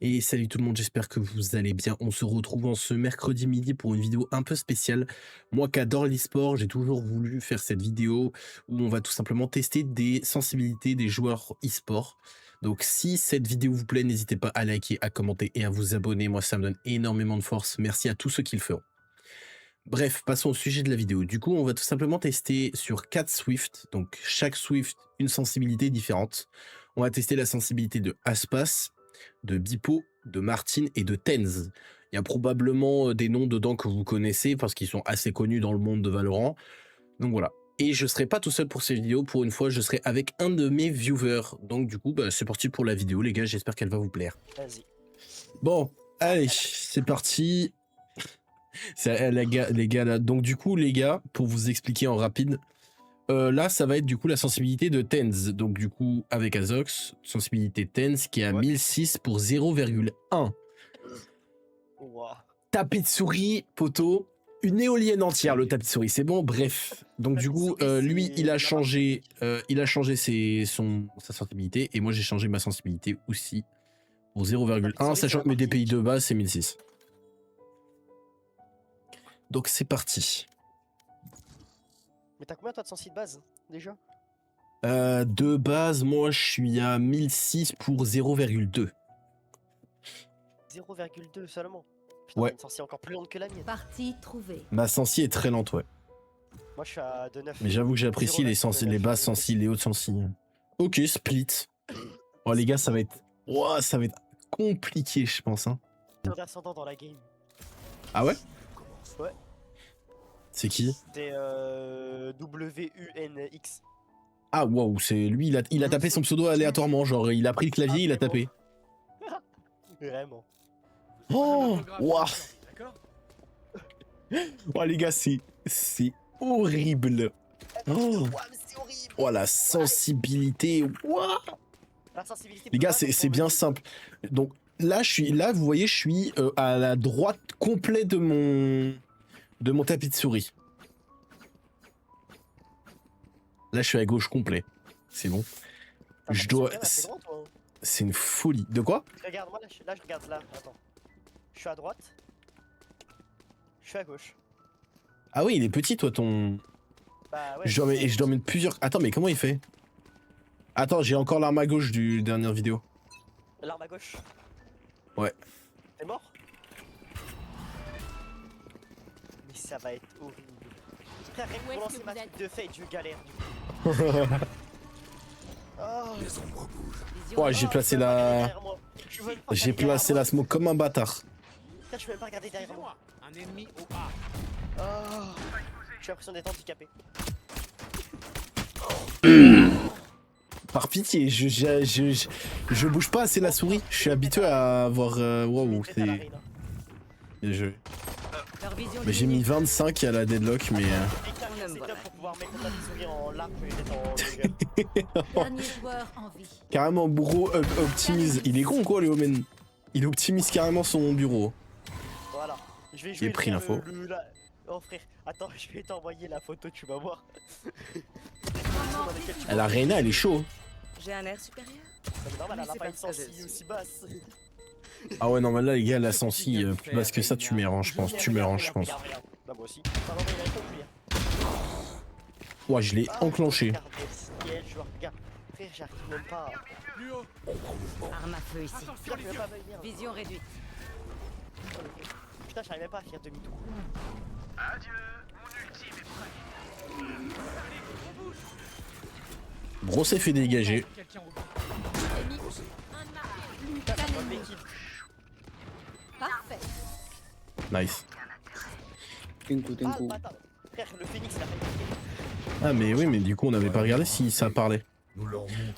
Et salut tout le monde, j'espère que vous allez bien. On se retrouve en ce mercredi midi pour une vidéo un peu spéciale. Moi qui adore l'e-sport, j'ai toujours voulu faire cette vidéo où on va tout simplement tester des sensibilités des joueurs e-sport. Donc si cette vidéo vous plaît, n'hésitez pas à liker, à commenter et à vous abonner. Moi ça me donne énormément de force. Merci à tous ceux qui le feront. Bref, passons au sujet de la vidéo. Du coup, on va tout simplement tester sur 4 Swift. Donc chaque Swift, une sensibilité différente. On va tester la sensibilité de Aspas, de Bipo, de Martin et de Tenz. Il y a probablement des noms dedans que vous connaissez parce qu'ils sont assez connus dans le monde de Valorant. Donc voilà. Et je ne serai pas tout seul pour cette vidéo. Pour une fois, je serai avec un de mes viewers. Donc du coup, c'est parti pour la vidéo, les gars. J'espère qu'elle va vous plaire. Vas-y. Bon, allez, c'est parti. Les gars là. Donc du coup, les gars, pour vous expliquer en rapide, là, ça va être du coup la sensibilité de Tenz. Donc du coup, avec Azox, sensibilité Tenz qui est à 1006 pour 0,1. Wow. Tapis de souris, poteau. Une éolienne entière, le tapis de souris, c'est bon. Bref, donc du coup, lui, il a changé sa sensibilité et moi, j'ai changé ma sensibilité aussi pour 0,1, sachant que mes DPI de base, c'est 1006. Donc c'est parti. Mais t'as combien toi de sensi de base déjà? De base, moi, je suis à 1006 pour 0,2. 0,2 seulement. Putain, Ouais. une sensi encore plus lente que la mienne. Partie trouvée. Ma sensi est très lente, ouais. Moi je suis à 2,9. Mais j'avoue que j'apprécie les basses sensi, les hautes sensi. Ok, split. Oh les gars, ça va être... Oh, ça va être compliqué, je pense. Hein. C'est un ascendant dans la game. Ah ouais? Ouais. C'est qui? C'est WUNX. Ah waouh, c'est lui, il a tapé son pseudo aléatoirement, genre il a pris le clavier, il a tapé. Vraiment. Oh waouh. Oh les gars, c'est horrible. Oh. C'est horrible. Oh la sensibilité. Waouh. La sensibilité. Les gars, c'est bien simple. Donc là, vous voyez, je suis à la droite complète de mon tapis de souris. Là, je suis à gauche complet. C'est bon. Je dois. C'est une folie. De quoi? Regarde, moi là je regarde là. Attends. Je suis à droite. Je suis à gauche. Ah oui, il est petit, toi, ton. Bah ouais. Je dois mettre plusieurs. Attends, mais comment il fait? Attends, j'ai encore l'arme à gauche du dernière vidéo. L'arme à gauche. Ouais. T'es mort? Mais ça va être horrible. Frère, rien que pour lancer ma truc de fade, je galère du coup. Oh. Ouais, j'ai placé la. J'ai placé la smoke comme un bâtard. Putain, je peux même pas regarder derrière moi. Un ennemi au A. Oh. J'ai l'impression d'être handicapé. Par pitié, je bouge pas assez la souris. Je suis habitué à avoir. Waouh, c'est. Bien joué. Mais j'ai mis 25 à la deadlock, mais. Pour pouvoir mettre la souris en large et mettre en. Dernier joueur en vie. Carrément, bourreau optimise. Il est con quoi, le Omen? Il optimise carrément son bureau. Voilà. Je vais jouer. J'ai pris l'info. Oh frère, attends, je vais t'envoyer la photo, tu vas voir. La Reina, elle est chaud. J'ai un air supérieur. C'est normal, elle a pas une sensi aussi basse. Ah ouais, non, mais là, les gars, la sensi, plus basse que ça, tu meurs, hein, je pense. Tu meurs, hein, je pense. Bah, moi aussi. Bah, non, mais il a compris. Ouais, je l'ai enclenché. Regarde, frère, j'arrive même pas. Arme à feu ici. J'arrive même pas à venir. Vision réduite. Putain, j'arrive même pas à faire demi-tour. Adieu, mon ultime est prêt. Gros fait dégagé. Quelqu'un au Putain, ça prend de l'équipe. Parfait. Nice. Ah, le bâtard. Frère, le phoenix, il a fait. Ah, mais oui, mais du coup, on n'avait pas regardé si ça parlait.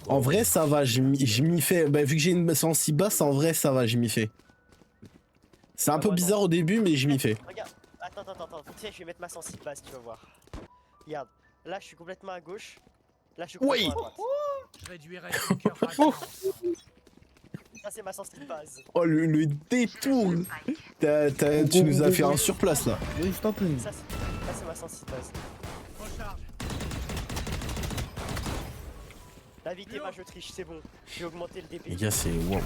En vrai, ça va, je m'y fais. Bah, vu que j'ai une sensi basse, en vrai, ça va, je m'y fais. C'est un peu bizarre au début, mais je m'y fais. Regarde, attends, tu sais, je vais mettre ma sensi de base, tu vas voir. Regarde, là, je suis complètement à gauche. Là, je suis complètement à droite. Je réduirai son cœur à néant. Ça, c'est ma sensi de base. Oh, le détour. Tu nous as fait un surplace, là. Oui, je t'en prie. Ça, c'est ma sensi de base. Recharge. La vitesse, je triche, c'est bon. J'ai augmenté le Les DP. gars, c'est wow.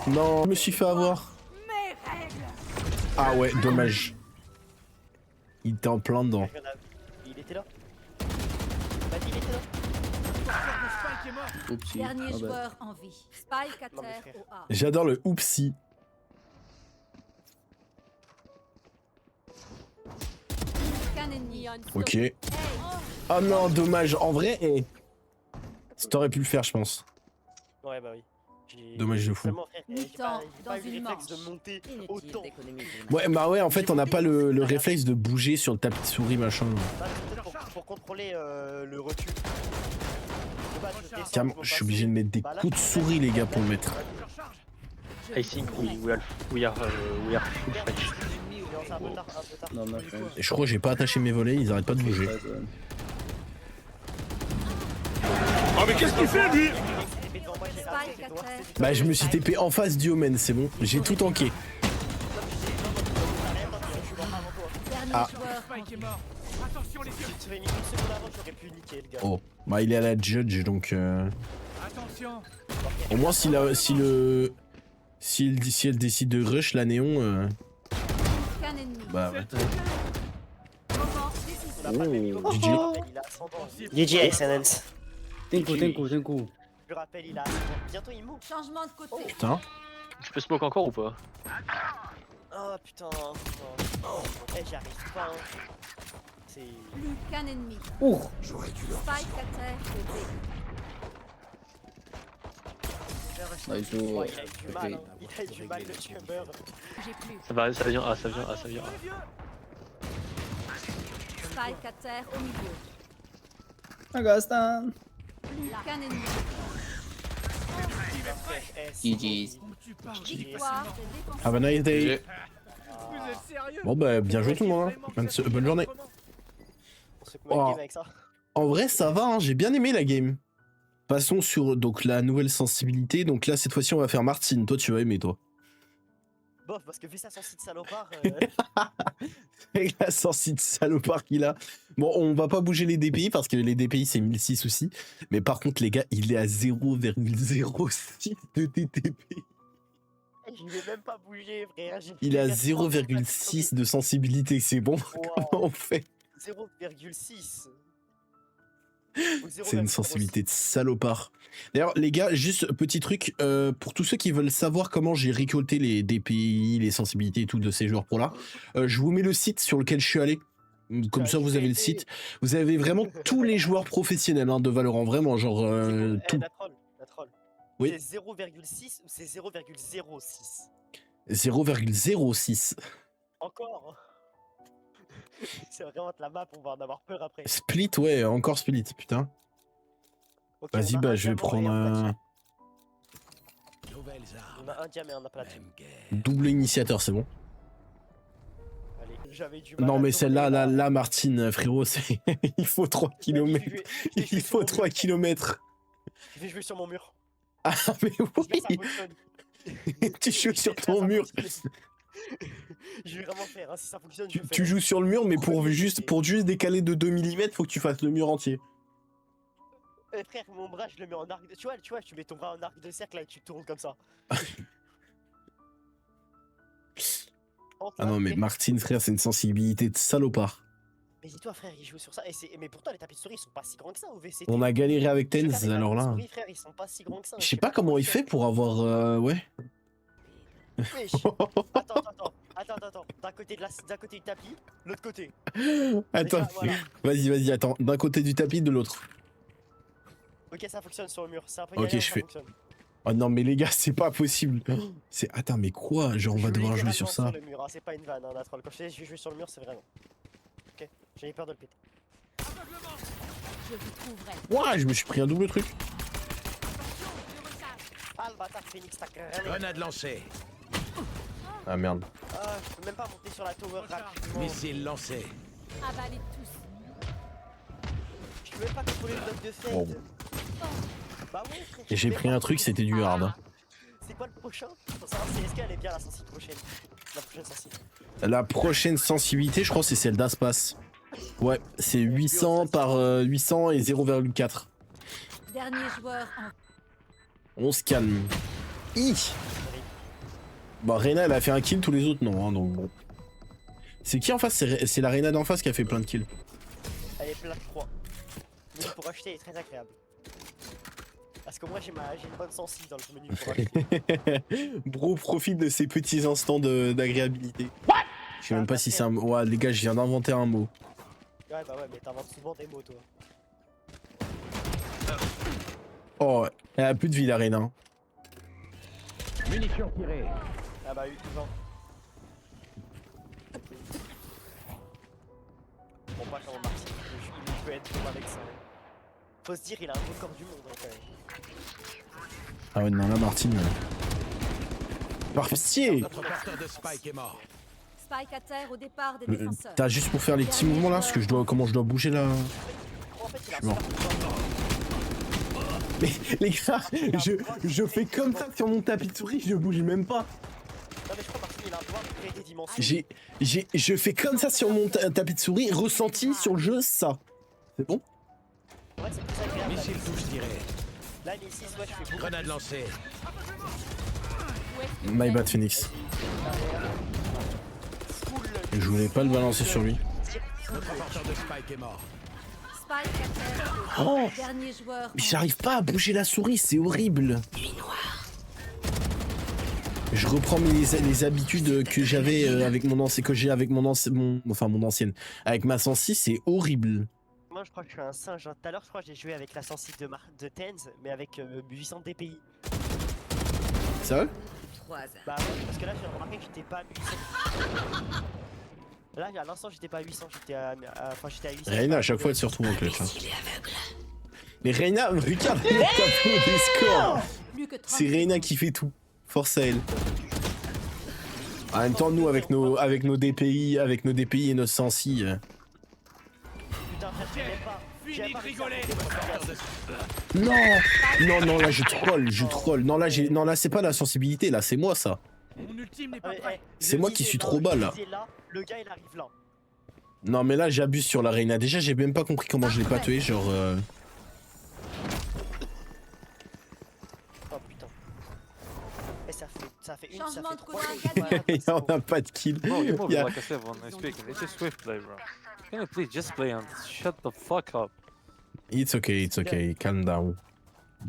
Non, je me suis fait avoir. Ah ouais, dommage. Il était en plein dedans. Il était là. Bah, il était là. Spike est mort. Oupsie. Dernier Ah bah. joueur en vie. Spike à Non, mais terre frère. au A. J'adore le oupsie. Qu'un ennemi. Ok. Ah non, dommage. En vrai, t'aurais pu le faire, je pense. Ouais, bah oui. Dommage de fou. Seulement, frère, j'ai Mi-temps pas eu dans le une réflexe de manche. monter Inutile autant. d'économiser. Ouais, bah ouais, en fait, on n'a pas le réflexe de bouger sur le tapis de souris, machin. Bah, c'est peut-être pour contrôler le recul. De base, je descends, Carrément, me je suis passe. obligé de mettre des Bah, là, coups de souris, les gars, pour le mettre. Je recharge. Je I think vous promets. we are full Merde, French. non, c'est un peu tard, un peu tard. Non, ma friend. Et je crois que j'ai pas attaché mes volets, ils arrêtent pas de bouger. Oh mais qu'est-ce qu'il fait lui? Mais devant moi, j'ai raté, Spike c'est à toi, terre. c'est toi. Bah, je me suis TP en face du Omen, c'est bon. J'ai tout tanké. Dernier Ah. joueur en Spike est vie. mort. Attention les yeux. Si tu avais mis une seconde avant, j'aurais pu niquer le gars. Oh, bah, il est à la judge, donc. Attention. Au moins, si elle décide de rush la néon, Qu'un ennemi. bah ouais. Moment décisif. On a pas le même niveau. GG. Il a 100 ans. GG, SNNs. Tenko. Je le rappelle, il a 100 ans. Bientôt il mourra. Changement de côté. Putain. Tu peux smoke encore ou pas? Oh putain. Oh. Eh, j'y arrive pas. Hein. C'est. Plus qu'un ennemi. Ouh. Spike à terre au B. Nice. Oh, il a eu du mal. Hein. Il a eu du mal, le tumeur. J'ai plus. Ça vient A, ça vient A, ça vient A. Spike à terre au milieu. Augustin. Plus qu'un ennemi. GG's. Où tu parles? Victoire des défenseurs. Have a nice day. Vous êtes sérieux? Bon, bah, bien joué tout le monde. Hein. Bonne journée. On se met une Oh. game avec ça. En vrai, ça va, hein, j'ai bien aimé la game. Passons sur donc la nouvelle sensibilité. Donc là, cette fois-ci, on va faire Martine. Toi, tu vas aimer, toi. Bof, parce que vu sa sensi de salopard. Avec la sensi de salopard qu'il a. Bon, on va pas bouger les DPI parce que les DPI, c'est 1006 aussi. Mais par contre, les gars, il est à 0,06 de TTP. Je vais même pas bouger, frère. Il est à 0,6 de sensibilité. C'est bon. Comment on fait? 0,6. C'est une sensibilité de salopard. D'ailleurs, les gars, juste petit truc, pour tous ceux qui veulent savoir comment j'ai récolté les DPI, les sensibilités et tout de ces joueurs pro là, je vous mets le site sur lequel je suis allé. Comme ça, vous avez le site. Vous avez vraiment tous les joueurs professionnels hein, de Valorant, vraiment, genre tout. La troll. Oui. C'est 0,6 ou c'est 0,06? 0,06. Encore. C'est vraiment de la map, on va en avoir peur après. Split, ouais, encore split, putain. Ok, Vas-y, on a bah un je vais diamant et prendre un platine. un Nouvelles On armes. a un diamant et un platine. double initiateur, c'est bon. Allez, j'avais du mal. Non, à mais tourner, celle-là, là. là, Martine, frérot, c'est... il faut 3 km. Je vais Il sur faut mon 3 mur. km. Je vais jouer sur mon mur. Ah, mais J'espère que ça oui, fonctionne. tu joues sur J'espère ton que ça mur. fonctionne. Je vais vraiment faire, hein. Si ça fonctionne, je fais. Tu joues sur le mur, mais pour juste décaler de 2 mm, faut que tu fasses le mur entier. Frère, mon bras, je le mets en arc de... Tu vois, tu mets ton bras en arc de cercle là et tu tournes comme ça. Ah non, mais Martine, frère, c'est une sensibilité de salopard. Mais dis-toi, frère, il joue sur ça. Mais pourtant, les tapis de souris, ils sont pas si grands que ça au VCT. On a galéré avec Je regarde Tenz, les alors tapis de là... souris, frère, ils sont pas si grands que ça. Je sais pas comment il fait pour avoir... ouais. Wesh. Attends. D'un côté du tapis, l'autre côté. Attends, Voilà. vas-y, attends. D'un côté du tapis, de l'autre. Ok, ça fonctionne sur le mur. C'est un peu Ok, galère, je ça fais- fonctionne. Oh non, mais les gars, c'est pas possible. C'est... Attends, mais quoi? Genre, on va Je devoir joue jouer sur ça. littéralement le mur, hein, c'est pas une vanne, hein, la troll. Quand je dis je vais jouer sur le mur, c'est vraiment. Ok, j'ai peur de le péter. Je vous trouverai. Ouah, je me suis pris un double truc. Ah, le bâtard Phoenix, t'as cramé. Grenade lancée. Ah merde. Ah, je peux même pas monter sur la tower rapidement. Missile lancé. Avalez tous. Je peux même pas contrôler le bloc de fade. Bon. Bah ouais, frère. Et j'ai pris un truc, c'était du hard. hein. C'est quoi le prochain? Pour savoir si est-ce qu'elle est bien la sensibilité prochaine. La prochaine sensibilité. La prochaine sensibilité, je crois, c'est celle d'Aspas. Ouais, c'est 800 par 800 et 0,4. Dernier joueur en On se calme. Hi. Bah Reyna elle a fait un kill, tous les autres non, hein, donc bon. C'est qui en face? C'est la Reyna d'en face qui a fait plein de kills. Elle est plein de croix. Le menu pour acheter est très agréable. Parce que moi j'ai une bonne sensible dans le menu pour acheter. Bro profite de ces petits instants d'agréabilité. Je sais même pas si c'est un mot. Ouais les gars, je viens d'inventer un mot. Ouais bah ouais mais t'inventes souvent des mots toi. Oh, elle a plus de vie la Reyna. Munitions tirées. Ah bah 20. Bon pas comment Martin, il peut être bon avec ça. Faut se dire il a un record du monde hein, quand même. Ah ouais non là Martine. Par pitié. Notre porteur de Spike est mort. Spike à terre au départ des défenseurs. T'as juste pour faire les petits mouvements là, parce que je dois. Comment je dois bouger là? En fait il a Je suis mort. super Mais les gars, je fais comme ça sur mon tapis de souris, je bouge même pas. Non mais je crois Martin il a un pouvoir de créer des dimensions. Je fais comme ça sur mon tapis de souris, ressenti sur le jeu, ça. C'est bon? En fait c'est plus agréable. Missile touche tiré. Là mais ici soit je fais beaucoup. Grenade lancée. My bad Phoenix. Je voulais pas le balancer sur lui. Notre porteur de Spike est mort. Spike à terre. Oh! Dernier joueur. Mais j'arrive pas à bouger la souris, c'est horrible. Je reprends les habitudes que j'avais avec mon ancien, que j'ai avec mon ancienne. Avec ma sensi, c'est horrible. Moi je crois que je suis un singe. Tout à l'heure je crois que j'ai joué avec la sensible de Tenz mais avec 800 DPI. Sérieux? Bah ouais parce que là j'ai remarqué que j'étais pas à 800. Là à l'instant j'étais pas à 800, j'étais à 800. Reyna à chaque fois elle se retrouve en clutch. Hein. Mais Reyna, regarde le tableau des scores. Plus que 30 C'est Reyna qui fait tout. Force à elle. En même temps, nous avec nos DPI, et notre sensi. Putain frère, je même pas. Fini de rigoler. Non, là je troll. Non là c'est pas la sensibilité, là c'est moi ça. Mon ultime n'est pas prêt. C'est moi qui suis trop bas là. Le gars il arrive là. Non mais là j'abuse sur la Reyna. Déjà j'ai même pas compris comment je l'ai pas tué, genre. Oh putain. Et ça fait une, ça Changement fait de 3 couleur, Et on a pas de kill. Bro, you're moving Yeah. like a sieve when I speak. It's just swift play, bro. Can you please just play and shut the fuck up? It's okay, calm down.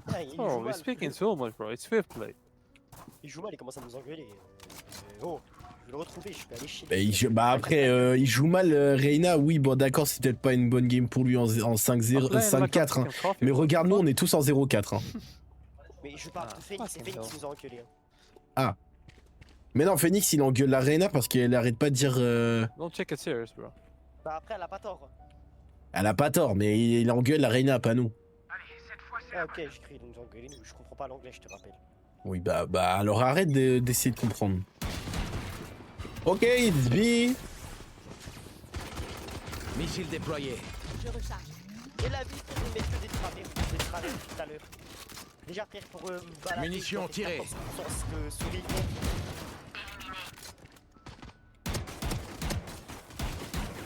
Il Oh, joue we're mal. speaking so much, bro. It's swift play. Il joue mal, il commence à nous engueuler. Oh, je vais le retrouver, je vais aller chier. Bah après il joue mal Reyna, oui bon d'accord c'est peut-être pas une bonne game pour lui en 5-0, 5-4 hein. Mais regarde nous on est tous en 0-4 hein. Mais je parle de Phoenix, c'est Phoenix qui nous a engueulé. Mais non Phoenix il engueule la Reyna parce qu'elle arrête pas de dire Don't check it serious, bro. Bah après elle a pas tort. Elle a pas tort mais il engueule la Reyna pas nous. Ah ok, j'écris de nous engueuler, je comprends pas l'anglais, je te rappelle. Oui bah alors arrête d'essayer de comprendre. Ok it's B. Missile déployé. Je recharge. Et la vie pour nous mettre que des travers tout à l'heure. Déjà frère pour balader. Munitions tirées. Souris.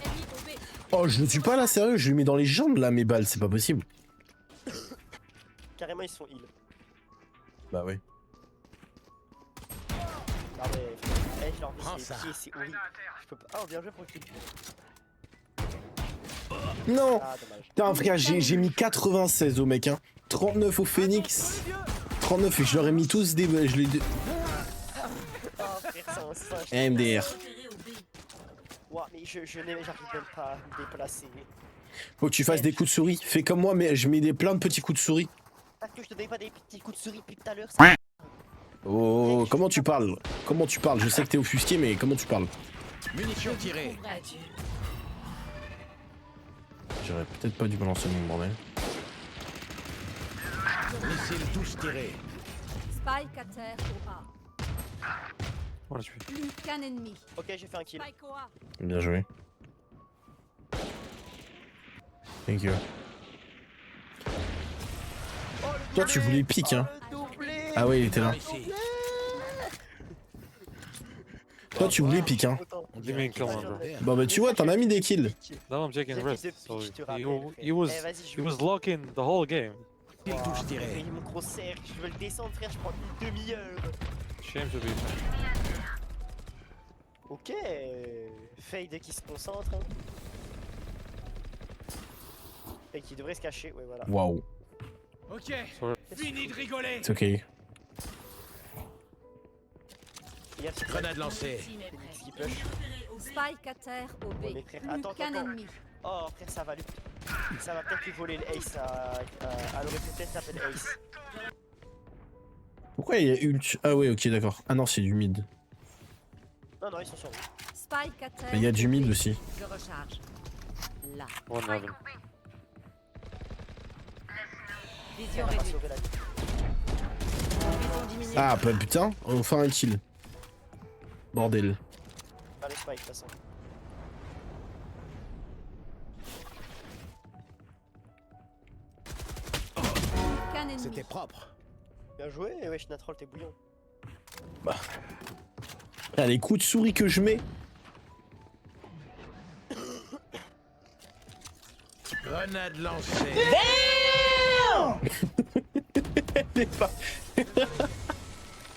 Ennemi au B. Oh je le tue pas là sérieux, je lui mets dans les jambes là mes balles, c'est pas possible. Carrément ils sont heal. Bah ouais. Ah ouais, je leur Prends dis ça. c'est horrible. Je peux pas. Ah bien joué pour le kill. Non. Ah dommage. Putain frère j'ai mis 96 au mec hein. 39 au Phoenix. 39 et je leur ai mis tous des... Je les... Ah frère c'est un singe. MDR. Ouah mais j'arrive même pas à me déplacer. Faut que tu fasses des coups de souris. Fais comme moi mais je mets plein de petits coups de souris. Parce que je te donne pas des petits coups de souris depuis tout à l'heure. Oh comment tu parles? Comment tu parles? Je sais que t'es offusqué mais comment tu parles? Munitions tirées. J'aurais peut-être pas dû balancer mon bordel. Missile touche tiré. Spike à terre au A. What is it? Plus qu'un ennemi. Ok j'ai fait un kill. Spike au A. Bien joué. Thank you. Toi tu voulais pique hein. Ah ouais il était là. Ici. Toi tu voulais pique hein. Autant. On Give me dirait a qu'il kill, va man, bro. faire. Bah tu vois, t'en as mis des kills. Now I'm checking J'ai red. pris So je te he, rappelle, he frère. was Eh, vas-y, he je was locking the whole game. Il touche tiré. Il me gros cercle, je veux le descendre, frère, je prends une demi-heure. Shame to be. Ok, Fade qui se concentre. Hein. Et qui devrait se cacher, ouais, voilà. Waouh, Ok, Sorry. fini de rigoler. c'est ok. Il y a ce Grenade lancée. Phoenix qui push. Spike à terre au Ouais, B. mais frère, Plus attends, qu'un attends. ennemi. Oh, frère, ça va lui. Ça va peut-être lui voler le ace elle aurait peut-être tapé le ace. Pourquoi il y a ult? Ah ouais, ok, d'accord. Ah non, c'est du mid. Non, non, ils sont sur lui. Spike à terre. Mais il y a du au mid B. aussi. Je recharge. Là. One heaven. Vision Elle va réduite. sauver la vie. Horizon diminué. Ah bah putain, enfin un kill. Bordel. Pas le spike, de toute façon. Qu'un ennemi. C'était propre. Bien joué, wesh, Natrol, t'es bouillon. Ah, les coups de souris que je mets. Grenade lancée. Elle est pas-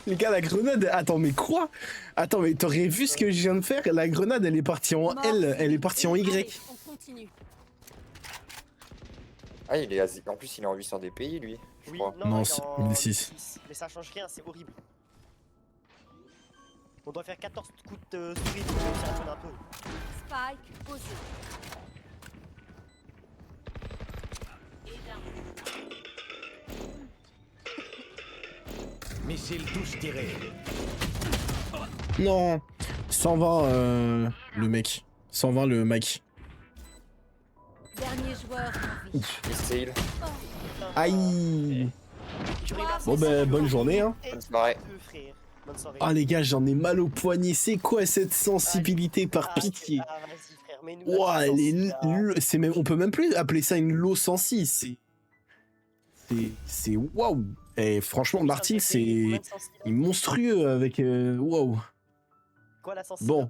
Les gars, la grenade. Attends, mais quoi? Attends, mais t'aurais vu ce que je viens de faire? La grenade, elle est partie en L, elle est partie en Allez, Y. on continue. Ah, il est en plus, il est en 800 DPI, lui, je Oui, crois. Non, il est c'est en 1006. 1006. Mais ça change rien, c'est horrible. On doit faire 14 coups de souris pour réussir à tourner un peu. Spike posé. Missile touche tiré. Non. 120, le mec. 120, le mec. Dernier joueur en vie. Missile. Aïe. J'aurais versé Bon, bah, 100 bonne euros journée, hein. et Bonne soirée. deux, frère. Bonne soirée. Ah, les gars, j'en ai mal au poignet. C'est quoi cette sensibilité, par Ah, pitié? Ah, vas-y, frère, mets-nous Ouah, elle est là. c'est même, on peut même plus appeler ça une low sensi. C'est waouh. Et franchement, Martin, c'est monstrueux avec waouh. Quoi la sensibilité? Bon.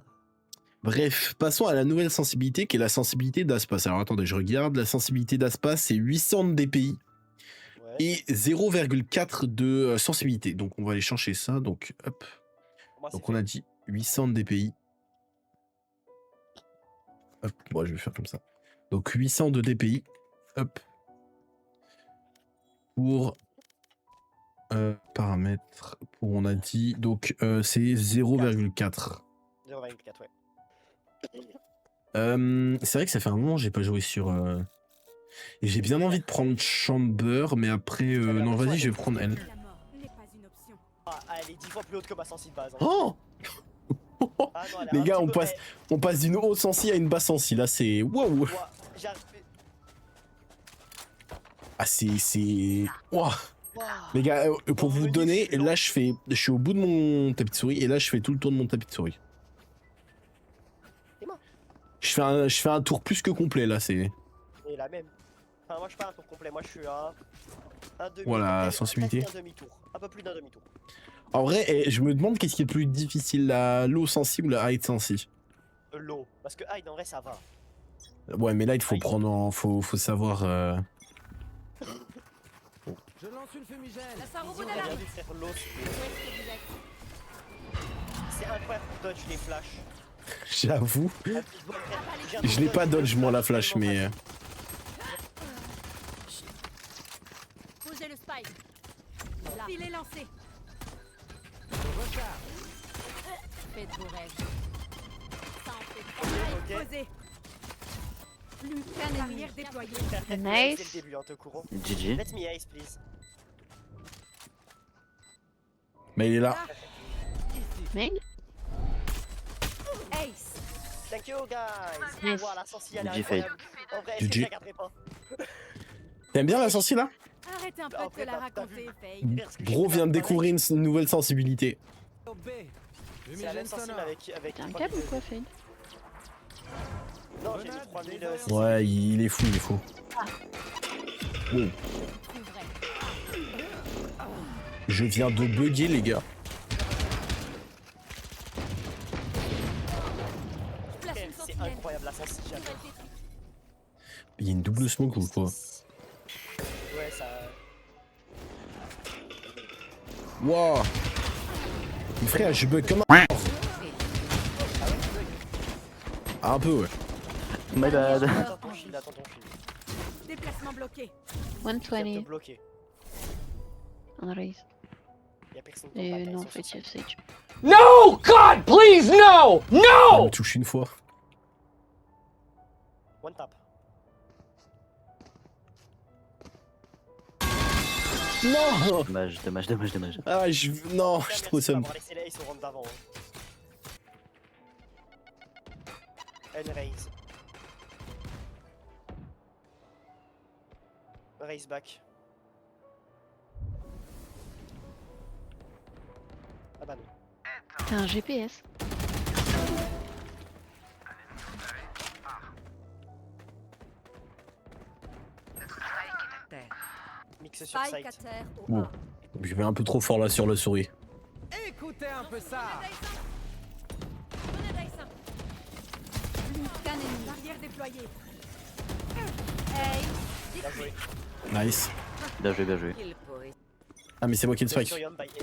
Bref, passons à la nouvelle sensibilité qui est la sensibilité d'Aspas. Alors attendez, je regarde. La sensibilité d'Aspas, c'est 800 de DPI Ouais. et 0,4 de sensibilité. Donc on va aller chercher ça. Donc hop. Pour moi, c'est Donc on a dit 800 de DPI. Hop, moi je vais faire comme ça. Donc 800 de DPI. Hop. Pour paramètres. Pour on a dit. Donc c'est 0,4. 0,24, ouais. C'est vrai que ça fait un moment que j'ai pas joué sur. Et j'ai bien envie de prendre Chamber, mais après. Non, vas-y, je vais prendre elle. La mort n'est pas une option. Ah, elle est 10 fois plus haute que ma sensi de base. Hein. Oh Ah, non, elle est les un gars, petit peu- on passe d'une haute sensi à une basse sensi. Là, c'est. Waouh. Moi, j'arrive. Ah, c'est. Waouh. Waouh. Les gars, pour vous donner, là, je suis au bout de mon tapis de souris et là, je fais tout le tour de mon tapis de souris. Et moi Je fais un tour plus que complet là, c'est. Et la même. Enfin, moi, je suis pas un tour complet. Moi, je suis un demi. Voilà, presque sensibilité. Un demi-tour. Un peu plus d'un demi-tour. En vrai, je me demande qu'est-ce qui est le plus difficile, la low sensi ou la high sensi. Low. Parce que hide, en vrai, ça va. Ouais, mais là, il faut prendre en. Faut savoir. Je lance une fumigène. La On Sarobon a à la bien rive. vu faire low. Où est-ce que vous êtes? C'est incroyable pour dodge les flashs. J'avoue. La petite balle, frère, Je l'ai pas dodge, moi, la flash, mais. Posez le spike. Là. Filet lancé. Faites vos rêves. Ça en fait pas. Ok. Posé. Plus qu'un ennemi déployé. Nice. C'est le début, hein, te courant. GG. Let me ace, please. Mais il est là. Ace. Thank you, guys. Nice. Wow, la sensi, elle est GG incroyable. En vrai, GG. je la garderai pas. T'aimes bien la sensi là? Arrête un peu En de te fait, la t'as raconter, vu. Faye. Gros vient de découvrir une nouvelle sensibilité. B. C'est la Fumigène même sensi, sonore. mais avec T'as un 3000 câble ou quoi, Fade? Non, j'ai mis 3000. Ouais, il est fou, il est fou. Bon, je viens de bugger, les gars. Il y a une double smoke ou quoi? Ouais, ça. Wouah. Mais frère, je bug comme un... Ah, un peu, ouais. My bad. Attends ton shield, attends ton shield. Déplacement bloqué. Je viens de 120 te bloquer. on raise. Y'a personne qui Et t'attaque, non, ils sont fait sur Sage. No! God, please, no! Il No! me touche une fois. ça. One tap. Non. Dommage, dommage, dommage, dommage. Ah, je... Non, je suis trop Merci seum. d'avoir laissé la ace au round d'avant. Raise. Raise back. Ah bah non. T'as un GPS. Mix sur Spike à site. terre au Bon. A. Je vais un peu trop fort là sur la souris. Écoutez un peu ça. Grenade à essaim. Scan ennemi. Barrière déployée. Hey. Bien joué. Nice. Bien joué, bien joué. Ah, mais c'est moi qui le spike. Centurion by Ellie.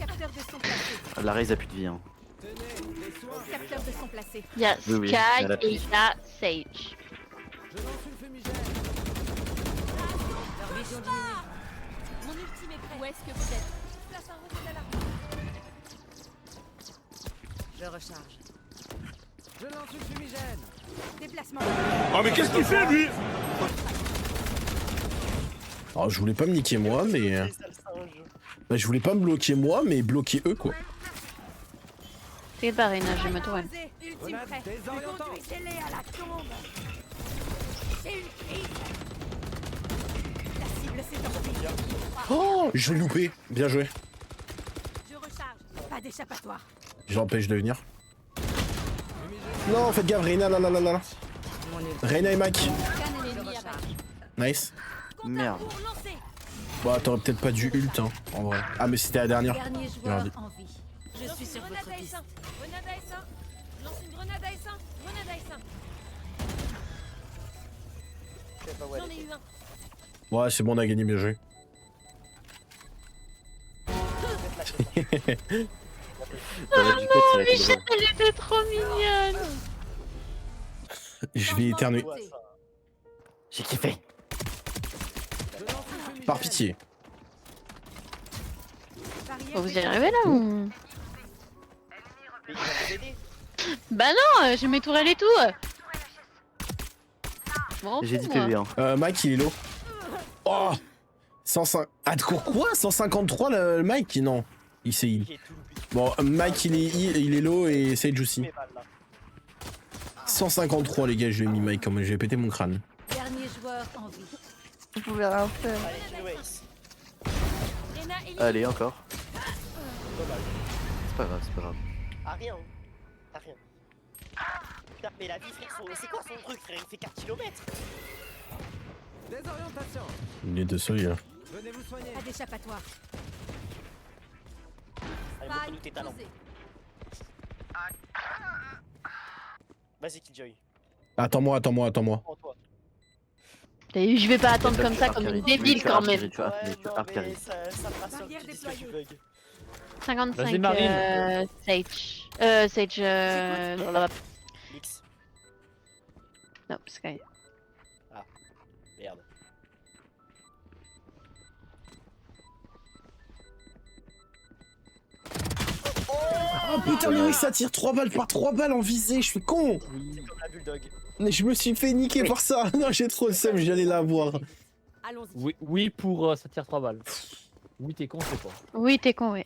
Capteur de son placé. La raise a plus de vie. Hein. Tenez, des soins. Capteur de son placé. Il y a Oui, oui, Sky elle a et pris. il y a Sage. Je lance une fumigène. Leur vision diminue. Mon ultime est prêt. Où est-ce que vous êtes? Place un rouge d'alarme. Je recharge. Je lance une fumigène. Déplacement. Oh, mais qu'est-ce qu'il fait, lui? Alors, je voulais pas me niquer moi, mais... C'est ça le singe. Bah, je voulais pas me bloquer moi, mais bloquer eux, quoi. T'inquiète pas, Reina, je vais me tourner. Ultime Grenade prêt. désorientante. Conduisez-les à la tombe. C'est une crise. La cible s'est enfuie. Oh, je l'ai loupé. Bien joué. Je recharge. Pas d'échappatoire. J'empêche de venir. Non, faites gaffe, Reina, là, là, là, là. Reina et Mac. Scan ennemi à bas. Nice. Merde. Pour lancer. Bon, t'aurais peut-être pas dû ult, hein, en vrai. Ah, mais c'était la dernière. Dernier joueur Regardez. en vie. Je suis sur votre piste. Grenade à essaim. Lance une grenade à essaim. Grenade à essaim. Je sais pas où elle J'en ai était. eu un. Ouais, c'est bon, on a gagné, bien joué. T'aurais dû peut-être s'arrêter de voir. Elle était trop mignonne. Je vais éternuer. Ouais, ça. J'ai kiffé. Je lance une fumigène. Par pitié. Bon, vous y arrivez là ou... Mais il va nous aider. Bah non, j'ai mes tourelles et tout. Je m'en J'ai fous, 10 moi. PV. Hein. Mike, il est low. Oh 105... Ah, de quoi 153, le Mike? Non. Il s'est heal. Qui est tout le but. Bon, Mike, il est low et Sage aussi. Mes balles là. 153, les gars, je lui ai mis Mike, comme je vais péter mon crâne. Dernier joueur en vie. Vous pouvez rien faire. Allez, kill Ace. Rena et Allez, encore. Dommage. C'est pas grave, c'est pas grave. Ah, rien. T'as rien. Putain, mais la vie, frère, c'est quoi son truc, frère? Il fait 4 km. Désorientation. Il est de seuil, là. Venez vous soigner. Pas d'échappatoire. Allez, montre-nous tes talents. posé. Vas-y, Killjoy. Attends-moi. Prends toi. Et je vais pas attendre Ça, comme tu ça, as comme arcade. une débile Oui, tu as quand arcade. même. Tu as non, arcade. mais ça me rassure Barrière que tu dis que tu déployée. bug. 55, Vas-y, Marine. Sage. Sage, blablabla. Mix. Non, Sky. Merde. Oh putain, mais oui, ça tire 3 balles par 3 balles en visée, je suis con. C'est comme la bulldog. Mais je me suis fait niquer par ça. Non, j'ai trop le seum, j'allais l'avoir. Allons-y. Oui, pour ça tire 3 balles. Oui, t'es con, c'est pas. Oui, t'es con, oui.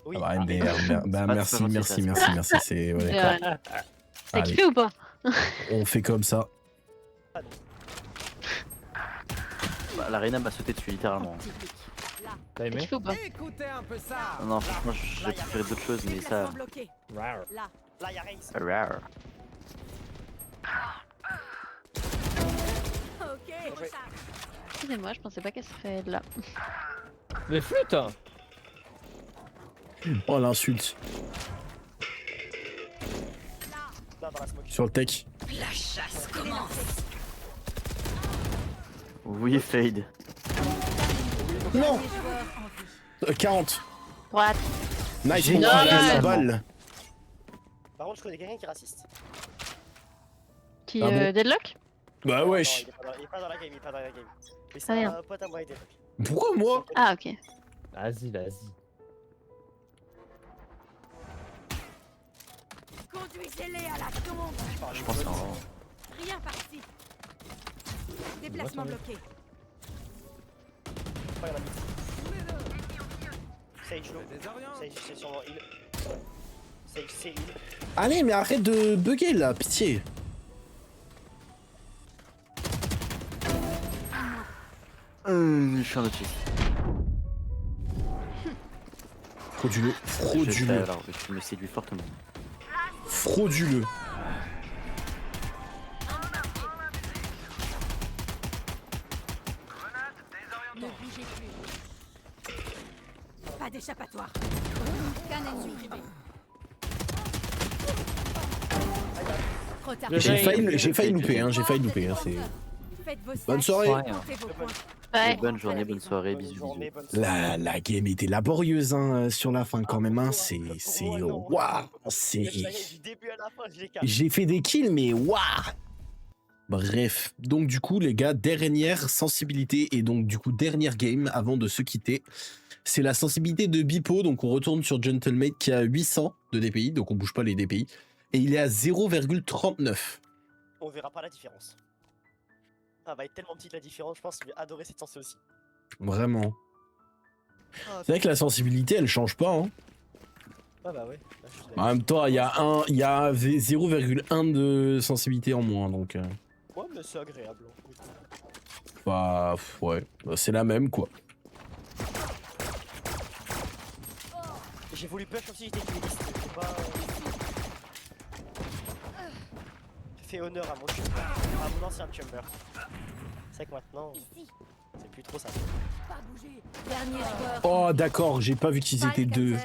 Oui. Ah bah, bah, pas merci, gentil, merci, ça, merci, merci, c'est... Ouais, d'accord. T'as Allez. kiffé ou pas? On fait comme ça. Bah, la Reina m'a sauté dessus, littéralement. T'as T'as aimé? kiffé ou pas? Écoutez un peu ça. Non, non, franchement, j'ai préféré d'autres choses, mais ça. Déplacement bloqué. Rare. Là. Là, y'a Raze. Rare. Ok. Recharge. Excusez-moi, je pensais pas qu'elle serait là. Mais flûte! Oh, l'insulte. Là, dans la smoke. Sur le tech. La chasse commence. Oui, fade. Non. Dernier joueur en vie. 40. Droite. Nice, Génial. mon frère, la balle. Par contre, je connais quelqu'un qui est raciste. Qui Ah bon deadlock? Bah Non, wesh. il est pas dans la game, il est pas dans la game. Mais Ah, c'est rien. un pote à moi, il est deadlock. Pourquoi moi? Ah ok. Vas-y, vas-y. Conduisez-les à la tombe. Je pense en... Rien par-ci. Déplacement bloqué. Pas il y en a mis. Sage low. Désoriente. Sage c'est sur mon heal. Sage c'est heal. Allez, mais arrête de bugger là, pitié. Je suis en autre. Frauduleux, Je fais frauduleux, alors, tu me séduis fortement. frauduleux. Ne bougez plus. Pas d'échappatoire. Canon supprimé. Trop tard. J'ai failli louper, hein, j'ai failli louper. Hein, c'est... Faites vos Bonne sacs, soirée. comptez vos points. Ouais. Bonne journée, bonne soirée, Bonne bisous, journée, bisous. bonne soirée. La game était laborieuse hein, sur la fin quand même. Hein. C'est Pour moi, non. waouh, Je c'est. savais du début à la fin, je l'ai capté. J'ai fait des kills, mais waouh. Bref, donc du coup les gars, dernière sensibilité et donc du coup dernière game avant de se quitter. C'est la sensibilité de Bipo, donc on retourne sur Gentlemate qui a 800 de DPI, donc on bouge pas les DPI. Et il est à 0,39. On verra pas la différence. Ah, va être tellement petite la différence, je pense qu'il va adorer cette sensée aussi. Vraiment. Ah, C'est vrai que la sensibilité elle change pas. Hein. ah bah ouais. Là, je suis En même temps, il y a 0,1 de sensibilité en moins, donc. Ouais, mais c'est agréable. Hein. Bah ouais, bah, c'est la même quoi. J'ai voulu push comme si j'étais dueliste, j'ai pas... J'ai fait honneur à mon chumber, à mon ancien chumber. C'est vrai que maintenant, c'est plus trop ça. Pas bouger. Dernier joueur. Oh d'accord, j'ai pas vu qu'ils étaient deux.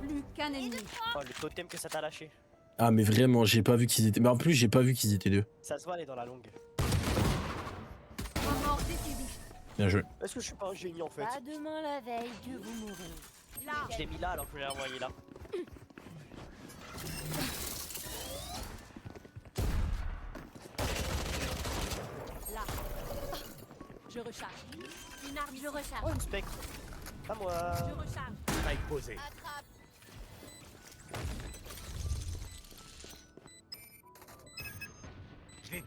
Plus qu'un ennemi. Oh, le totem que ça t'a lâché. Ah mais vraiment, j'ai pas vu qu'ils étaient. Mais en plus, j'ai pas vu qu'ils étaient deux. Ça se voit aller dans la longue. Mort décisif. Bien joué. Est-ce que je suis pas un génie en fait? Pas demain la veille que vous mourrez. Là. Je l'ai mis là alors que je l'ai envoyé là. Là. Je recharge. Une arme, je recharge. Oh, une spectre. Pas moi. Je recharge. Spike posé. Attrape.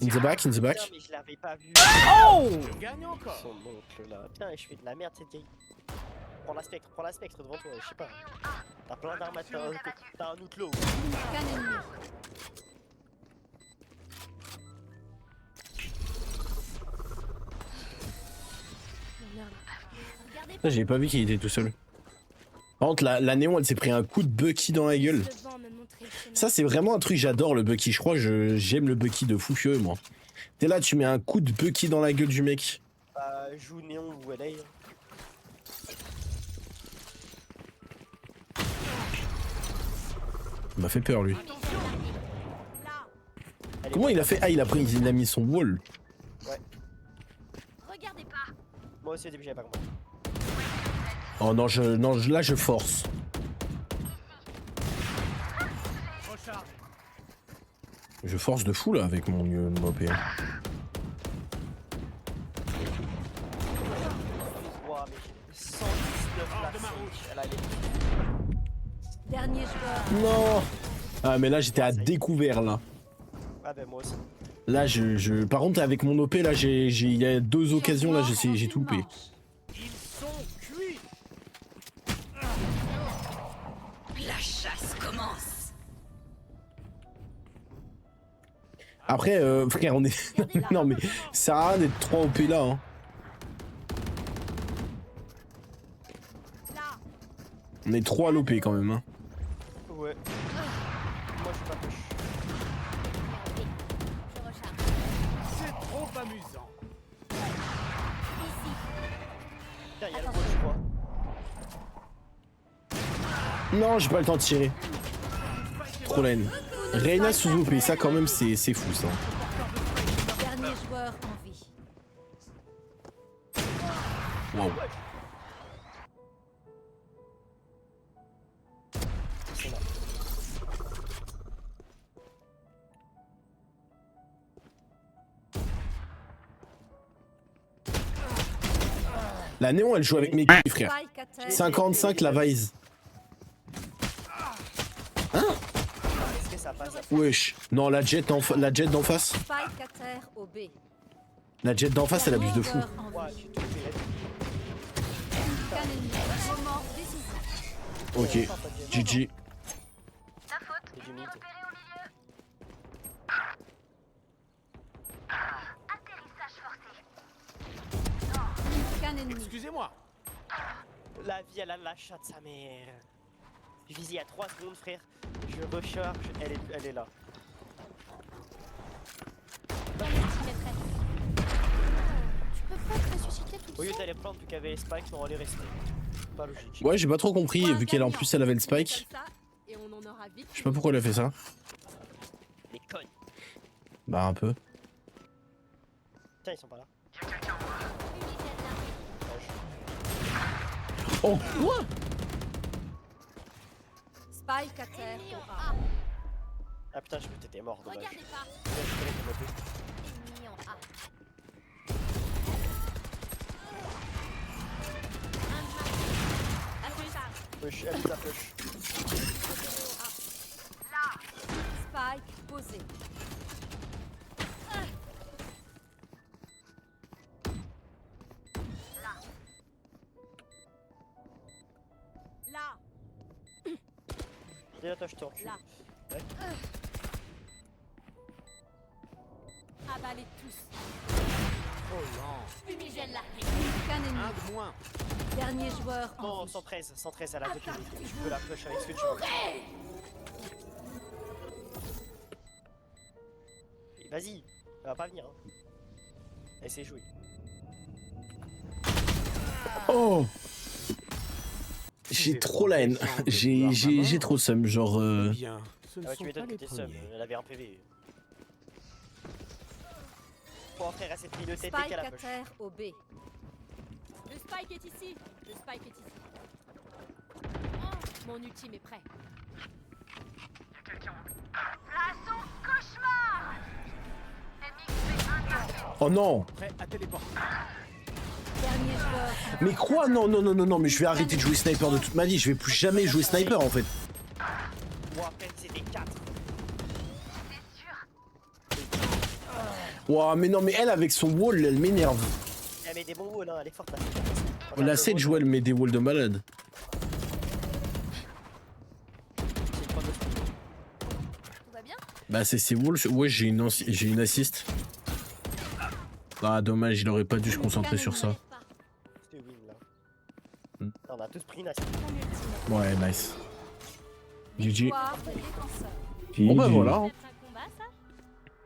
In the back, in the back. Putain, mais je l'avais pas vu. Oh! Je gagne encore. Son oncle là. Putain, je fais de la merde cette game. Prends la spectre devant toi, je sais pas. T'as plein d'armes à t'as un outlaw. Plus qu'un ennemi. Regardez Ça, j'ai pas vu qu'il était tout seul. Par contre, la néon, elle s'est pris un coup de Bucky dans la gueule. devant me montrer le chemin. Ça, c'est vraiment un truc, j'adore le Bucky. Je crois que j'aime le Bucky de fou furieux, moi. T'es là, tu mets un coup de Bucky dans la gueule du mec. Bah, joue néon ou LA. Il m'a fait peur, lui. Là. Elle est Comment il a fait? Ah, il a mis son wall. Regardez pas. Moi aussi au début j'avais pas compris. Oh non, là, je force. Recharge. Je force de fou, là, avec mon OP. Ouah, mais 119 la Sage. Elle a les... Dernier joueur. Non. Ah, mais là, j'étais à découvert, là. Ah bah moi aussi. Là, par contre, avec mon OP, là, il y a deux occasions, là, j'ai tout loupé. Ils sont cuits. La chasse commence. Après, frère, on est... non, mais ça sert à rien d'être 3 OP, là, hein. Là. On est 3 à l'OP, quand même, hein. Ouais. Moi je suis pas push. Je recharge. C'est trop amusant. Ici. Putain, y'a le coach, je crois. Non, j'ai pas le temps de tirer. Trop laine. Reina sous OP, ça quand même c'est fou ça. Dernier joueur en vie. Wow. C'est là. La Néon elle joue avec mes couilles frère. Spike à terre. 55 la Vise. Est-ce que ça passe à Wesh. Non la jet d'en face. Spike à terre au B. La jet d'en face elle abuse de fou. Joueur en quoi? vie. Tu te fais Aucun ennemi. Moment décisif. Ok. GG. C'est du mid. Aucun ennemi. Excusez-moi. La vie, elle a la chatte, sa mère. Je vise il y a 3 secondes, frère. Je recharge, elle est là. Ton ultime est prêt. Tu peux pas te ressusciter tout Au lieu seul. d'aller prendre, vu qu'elle avait les spikes, non, elle est restée. Pas logique. Ouais j'ai pas trop compris vu qu'elle en plus elle avait le spike. Comme ça, et on en aura vite. Je sais pas pourquoi elle a fait ça. Les connes. Bah un peu. Tiens, ils sont pas là. Oh quoi? Spike à terre au A. Ah putain, je me t'étais mort, dommage. Regardez pas. Je connais comment t'es. Ennemi en A. Push, elle nous a push. Spike posé. Là. Déjà, toi, je te recule. Là. Ouais. Avalez tous. Oh non. Fumigène là. Aucun ennemi. Un de moins. Dernier joueur en Non, vie. 113 à la côté. Tu peux la push avec ce que tu veux. Et vas-y, elle va pas venir. Hein. Elle s'est jouée. Oh. J'ai trop la haine. J'ai trop le seum genre. Bien. Ce ne Ah ouais, sont tu pas m'étonnes que les t'es seum, premiers. elle avait un PV. Bon, frère, elle s'est pris le tête et Spike qu'elle a à push. terre au B. Le spike est ici. Le spike est ici. Oh, mon ultime est prêt. Oh non. Prêt à téléporter. Dernier joueur. Mais quoi? Non non non non non mais je vais arrêter de jouer sniper de toute ma vie. Je vais plus jamais jouer sniper en fait. Bon, après, c'était 4. Ouah mais non mais elle avec son wall elle m'énerve. Elle met des bons walls, hein, elle est forte là. La 7 joue elle met des walls de malade. Tout va bien? Bah c'est ses walls. Ouais j'ai une assist. Ah dommage il aurait pas dû se concentrer sur ça. C'était win là. Hmm. On a tous pris une assist. Ouais nice. GG. Victoire des défenseurs. Bon bah voilà. hein. C'est un combat ça?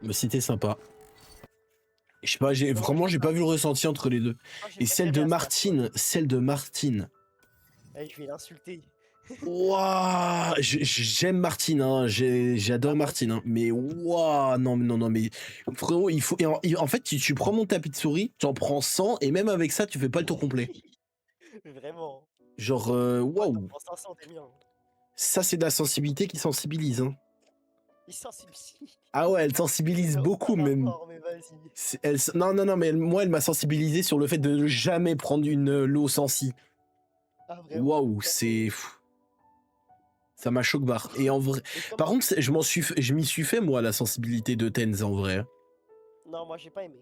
Mais c'était sympa. Je sais pas, j'ai pas vu le ressenti entre les deux. Oh, j'ai Et celle de préféré Martine, Eh, je vais l'insulter. Ouah, j'aime Martine, hein, j'adore Martine, hein, mais ouah, non, mais frérot, il faut, en fait, tu prends mon tapis de souris, tu en prends 100 et même avec ça, tu fais pas le tour complet. Vraiment. Genre, waouh, En 500, t'es bien. ça c'est de la sensibilité qui sensibilise, hein. Il sensibilise. Ah ouais, elle sensibilise beaucoup même. Mais vas-y. Non, mais moi, elle m'a sensibilisé sur le fait de ne jamais prendre une low sensi. Ah, vraiment. Waouh, c'est fou. Ça m'a choqué barre. Et en vrai, Et comment- par contre, je m'y suis fait moi la sensibilité de Tenz en vrai. Non, moi j'ai pas aimé.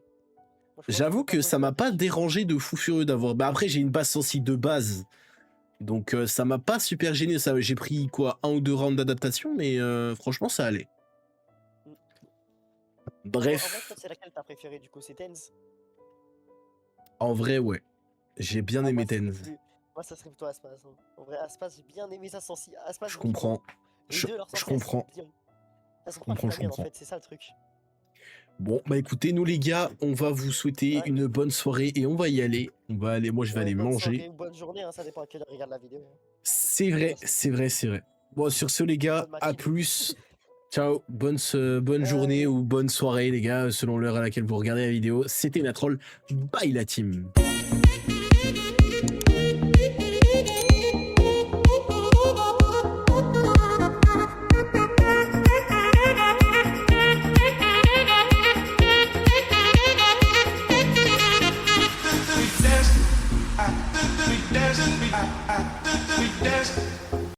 Moi, je J'avoue pense que ça m'a pas moi, dérangé de fou furieux d'avoir. Bah après, j'ai une base sensible de base. Donc ça m'a pas super gêné. Ça, j'ai pris quoi, 1 ou 2 rounds d'adaptation, mais franchement, ça allait. En vrai, Bref, toi, c'est laquelle t'as préféré du coup? C'est Tenz? en vrai, ouais. J'ai bien aimé moi, c'est Tenz. plus- Moi, ça serait plutôt Aspas. Hein. En vrai, Aspas, j'ai bien aimé sa sensi. Aspas, Je comprends. Les Je deux, leur je sensi, elles sont comprends. bien. Elles sont comprends, proches de la mienne, comprends. en fait, c'est ça le truc. Bon, bah écoutez, nous les gars, on va vous souhaiter Ouais. une bonne soirée et on va y aller. Moi, je vais aller Bonne manger. soirée ou bonne journée, hein, ça dépend à quelle heure tu regardes la vidéo. C'est vrai. Bon, sur ce, les gars, Bonne à matinée. plus. Ciao, bonne journée ou bonne soirée les gars, selon l'heure à laquelle vous regardez la vidéo. C'était Natroll, bye la team.